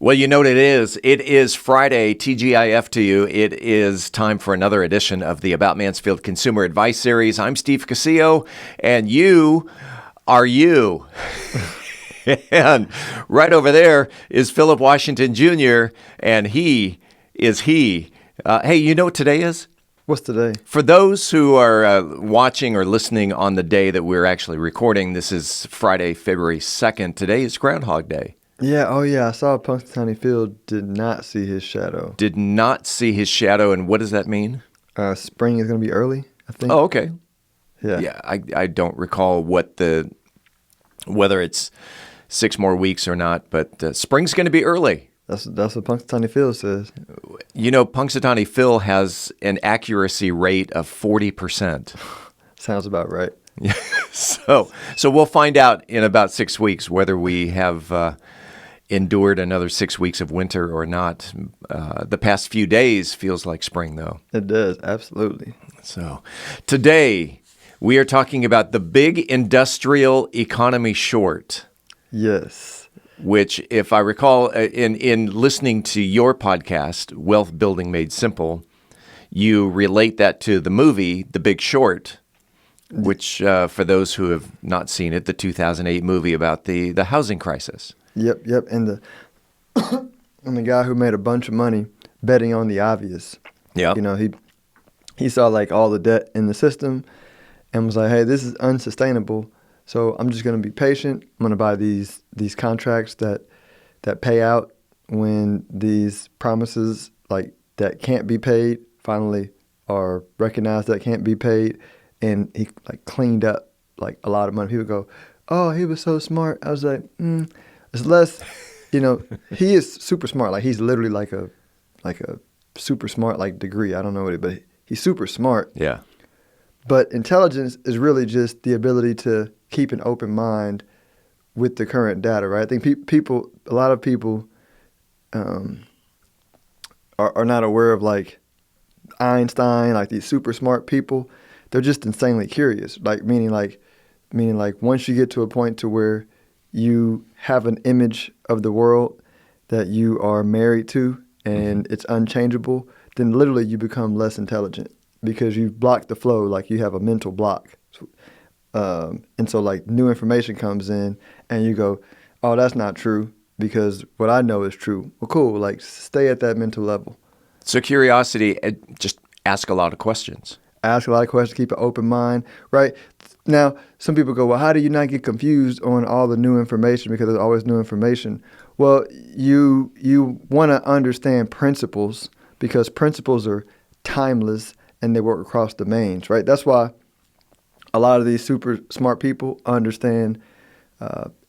Well, you know what it is. It is Friday, TGIF to you. It is time for another edition of the About Mansfield Consumer Advice Series. I'm Steve Casillo, and you are you. And right over there is Phillip Washington Jr., and he is he. Hey, you know what today is? What's today? For those who are watching or listening on the day that we're actually recording, this is Friday, February 2nd. Today is Groundhog Day. Yeah, oh yeah, I saw Punxsutawney Phil did not see his shadow. Did not see his shadow, and what does that mean? Spring is going to be early, I think. Oh, okay. Yeah. Yeah, I don't recall whether it's 6 more weeks or not, but spring's going to be early. That's what Punxsutawney Phil says. You know, Punxsutawney Phil has an accuracy rate of 40%. Sounds about right. So we'll find out in about 6 weeks whether we have endured another 6 weeks of winter or not. The past few days feels like spring, though. It does, absolutely. So today we are talking about the big industrial economy short. Yes. Which, if I recall, in listening to your podcast, Wealth Building Made Simple, you relate that to the movie The Big Short, which, for those who have not seen it, the 2008 movie about the housing crisis. Yep. And the guy who made a bunch of money betting on the obvious. Yeah. You know, he saw like all the debt in the system and was like, hey, this is unsustainable. So I'm just going to be patient. I'm going to buy these contracts that pay out when these promises like that can't be paid finally are recognized that can't be paid. And he like cleaned up like a lot of money. People go, oh, he was so smart. I was like, it's less, he is super smart. Like he's literally like a super smart like degree. I don't know what it, but he's super smart. Yeah. But intelligence is really just the ability to keep an open mind with the current data, right? I think a lot of people are not aware of like Einstein, like these super smart people. They're just insanely curious, meaning once you get to a point to where you have an image of the world that you are married to and it's unchangeable, then literally you become less intelligent because you've blocked the flow, like you have a mental block. And so like new information comes in and you go, oh, that's not true because what I know is true. Well, cool. Like stay at that mental level. So curiosity, just ask a lot of questions. Ask a lot of questions, keep an open mind, right? Now, some people go, well, how do you not get confused on all the new information because there's always new information? Well, you want to understand principles because principles are timeless and they work across domains, right? That's why a lot of these super smart people understand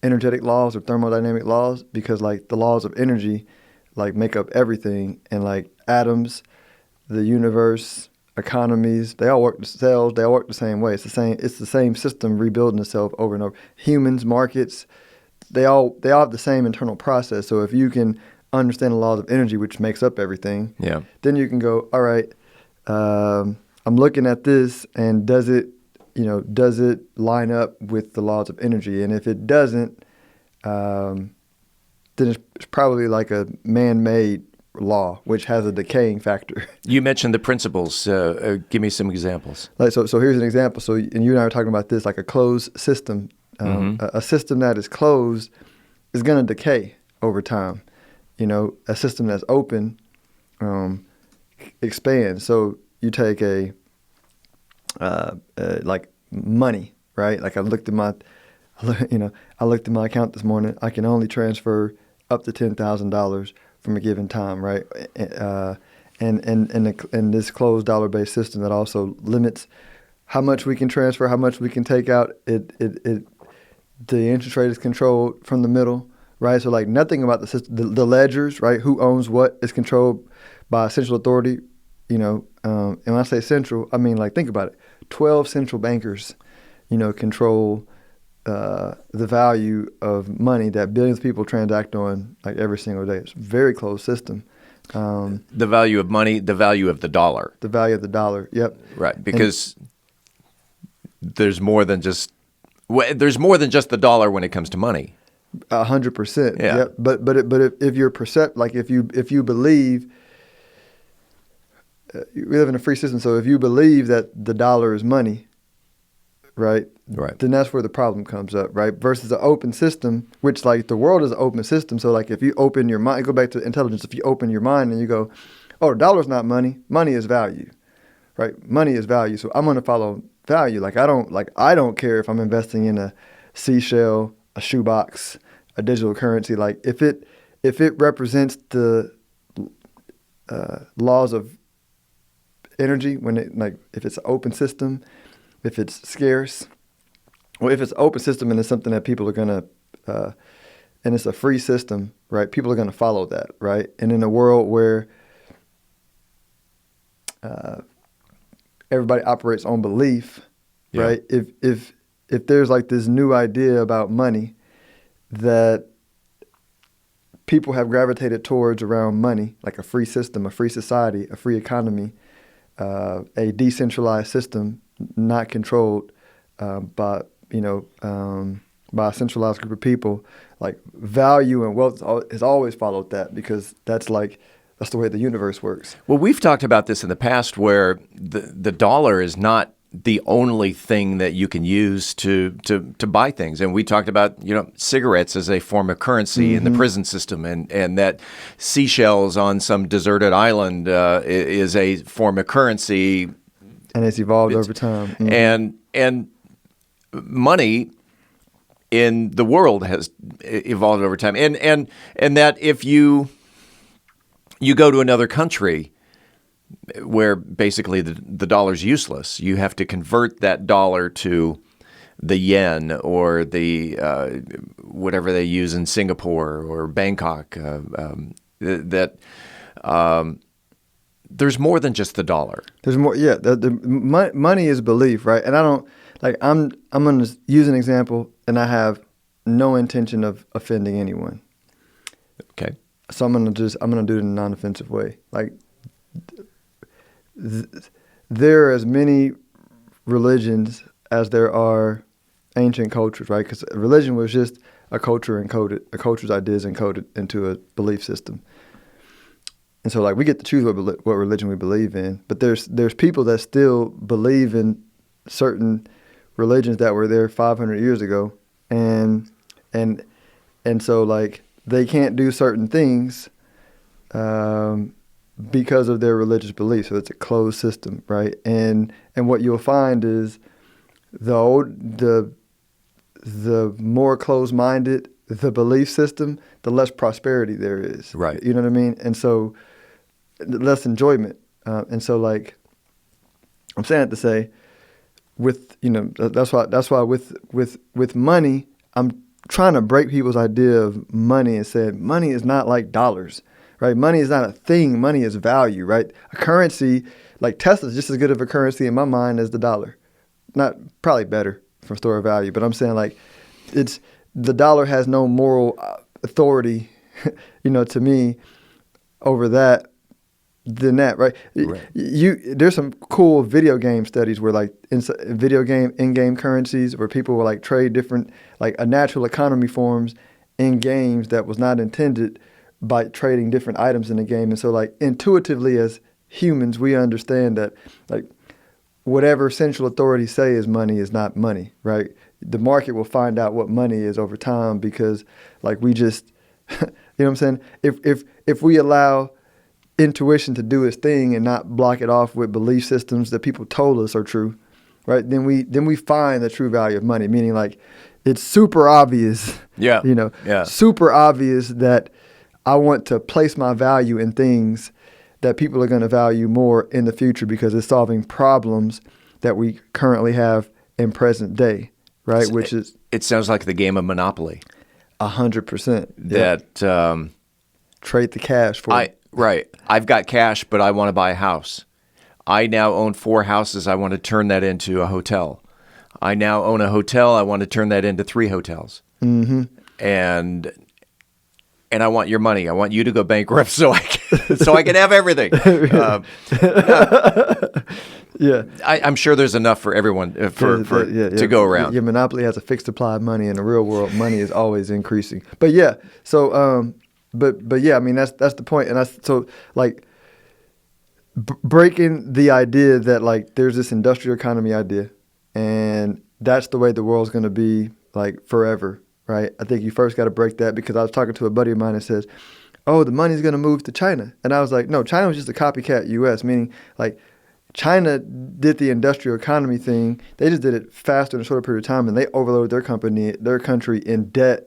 energetic laws or thermodynamic laws because like the laws of energy like make up everything and like atoms, the universe, economies, they all work the same way. It's the same system rebuilding itself over and over. Humans, markets, they all have the same internal process. So if you can understand the laws of energy, which makes up everything, then you can go, all right, I'm looking at this and does it line up with the laws of energy? And if it doesn't, then it's probably like a man-made law, which has a decaying factor. You mentioned the principles. Give me some examples. Like so here's an example. So, and you and I were talking about this, like a closed system. A system that is closed is going to decay over time. A system that's open expands. So you take like money, right? Like I looked at my account this morning. I can only transfer up to $10,000 from a given time, right? And this closed dollar-based system that also limits how much we can transfer, how much we can take out. The interest rate is controlled from the middle, right? So like nothing about the system, the ledgers, right? Who owns what is controlled by a central authority, and when I say central, I mean like think about it. 12 central bankers, control the value of money that billions of people transact on like every single day. It's a very closed system. The value of money, the value of the dollar. The value of the dollar, yep. Right, because there's more than just the dollar when it comes to money. 100%. Yeah. Yep. But if you're like if you believe, we live in a free system, so if you believe that the dollar is money, right? Right. Then that's where the problem comes up, right? Versus an open system, which like the world is an open system. So like if you open your mind, go back to intelligence. If you open your mind and you go, oh, the dollar's not money. Money is value, right? Money is value. So I'm going to follow value. I don't care if I'm investing in a seashell, a shoebox, a digital currency. Like if it represents the laws of energy, if it's an open system, if it's scarce, or if it's an open system and it's something that people are gonna, and it's a free system, right? People are gonna follow that, right? And in a world where everybody operates on belief, Yeah. right? If there's like this new idea about money that people have gravitated towards around money, like a free system, a free society, a free economy, a decentralized system, not controlled by a centralized group of people. Like value and wealth has always followed that because that's the way the universe works. Well, we've talked about this in the past where the dollar is not the only thing that you can use to buy things. And we talked about, cigarettes as a form of currency in the prison system, and that seashells on some deserted island is a form of currency. And it's evolved over time. Mm-hmm. And money in the world has evolved over time. And that if you go to another country where basically the dollar's useless, you have to convert that dollar to the yen or the whatever they use in Singapore or Bangkok. There's more than just the dollar. There's more. Yeah, money is belief, right? And I don't I'm going to use an example, and I have no intention of offending anyone. Okay. So I'm gonna do it in a non-offensive way. There are as many religions as there are ancient cultures, right? Because religion was just a culture's ideas encoded into a belief system. And so, we get to choose what religion we believe in. But there's people that still believe in certain religions that were there 500 years ago, and so they can't do certain things because of their religious beliefs. So it's a closed system, right? And what you'll find is the more closed-minded the belief system, the less prosperity there is. Right. You know what I mean? And so less enjoyment. And so I'm saying it to say, that's why with money, I'm trying to break people's idea of money and say money is not like dollars, right? Money is not a thing. Money is value, right? A currency like Tesla's just as good of a currency in my mind as the dollar. Not probably better from store of value, but I'm saying it's the dollar has no moral authority, to me over that than that, right? Right. There's some cool video game studies where in-game currencies where people will trade different a natural economy forms in games that was not intended by trading different items in the game. And so intuitively as humans, we understand that whatever central authorities say is money is not money, right? The market will find out what money is over time because we just, you know what I'm saying? If we allow intuition to do its thing and not block it off with belief systems that people told us are true, right? Then we find the true value of money, meaning it's super obvious, super obvious that I want to place my value in things that people are going to value more in the future because it's solving problems that we currently have in present day, right? It sounds like the game of Monopoly. 100%. That trade the cash for it. Right. I've got cash, but I want to buy a house. I now own 4 houses. I want to turn that into a hotel. I now own a hotel. I want to turn that into 3 hotels. Mm-hmm. And I want your money. I want you to go bankrupt so I can have everything. Yeah. I'm sure there's enough for everyone to go around. Your monopoly has a fixed supply of money. In the real world, money is always increasing. But yeah, so but yeah, I mean that's the point. And that's so like breaking the idea that like there's this industrial economy idea, and that's the way the world's going to be like forever, right? I think you first got to break that, because I was talking to a buddy of mine that says, "Oh, the money's going to move to China," and I was like, "No, China was just a copycat U.S." Meaning like China did the industrial economy thing. They just did it faster in a shorter period of time, and they overloaded their country in debt,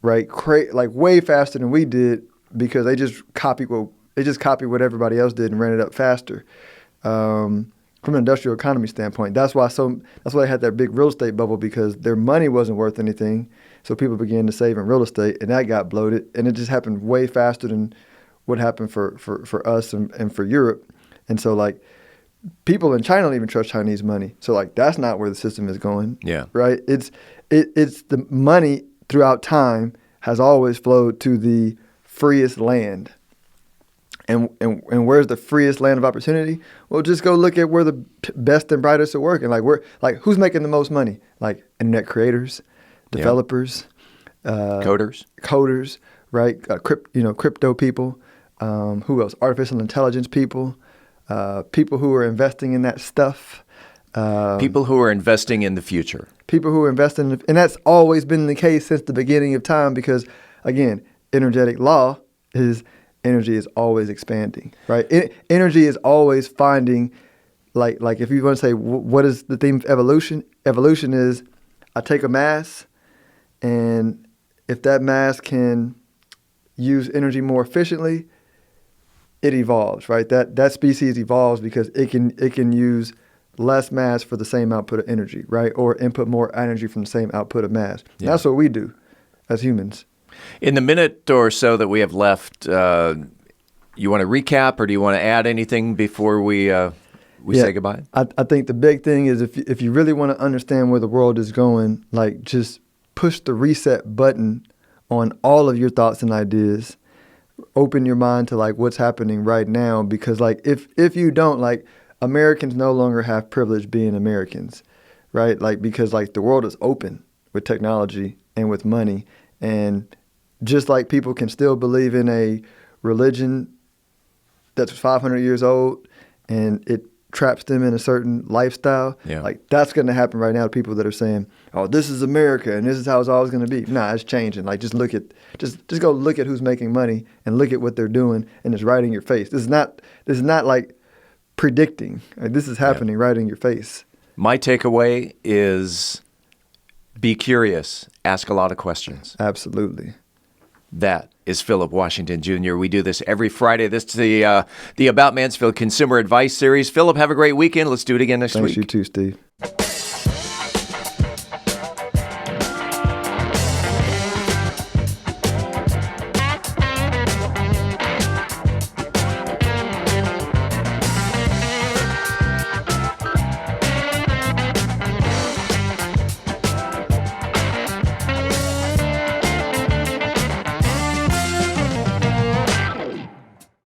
right? Like way faster than we did, because they just copied what everybody else did and ran it up faster. From an industrial economy standpoint, that's why they had that big real estate bubble, because their money wasn't worth anything. So people began to save in real estate, and that got bloated, and it just happened way faster than what happened for us and for Europe. And so like people in China don't even trust Chinese money. So like that's not where the system is going. Yeah. Right? It's the money throughout time has always flowed to the freest land. And where's the freest land of opportunity? Well, just go look at where the best and brightest are working. Like who's making the most money? Like internet creators, developers, coders, right? Crypto people. Who else? Artificial intelligence people. People who are investing in that stuff. People who are investing in the future. People who are investing, and that's always been the case since the beginning of time, because, again, energetic law is energy is always expanding, right? Energy is always finding, like if you want to say, what is the theme of evolution? Evolution is, I take a mass, and if that mass can use energy more efficiently, it evolves, right? That species evolves because it can use less mass for the same output of energy, right? Or input more energy from the same output of mass. Yeah. That's what we do as humans. In the minute or so that we have left, you want to recap, or do you want to add anything before we say goodbye? I think the big thing is if you really want to understand where the world is going, like just push the reset button on all of your thoughts and ideas. Open your mind to like what's happening right now, because like if you don't, like Americans no longer have privilege being Americans, right? Like because like the world is open with technology and with money, and just like people can still believe in a religion that's 500 years old and it traps them in a certain lifestyle, like that's going to happen right now to people that are saying, "Oh, this is America and this is how it's always going to be." Nah, it's changing. Like just go look at who's making money and look at what they're doing, and it's right in your face. This is not like predicting. Like, this is happening right in your face. My takeaway is be curious, ask a lot of questions. Absolutely. That is Phillip Washington, Jr. We do this every Friday. This is the About Mansfield Consumer Advice Series. Phillip, have a great weekend. Let's do it again next week. Thanks, you too, Steve.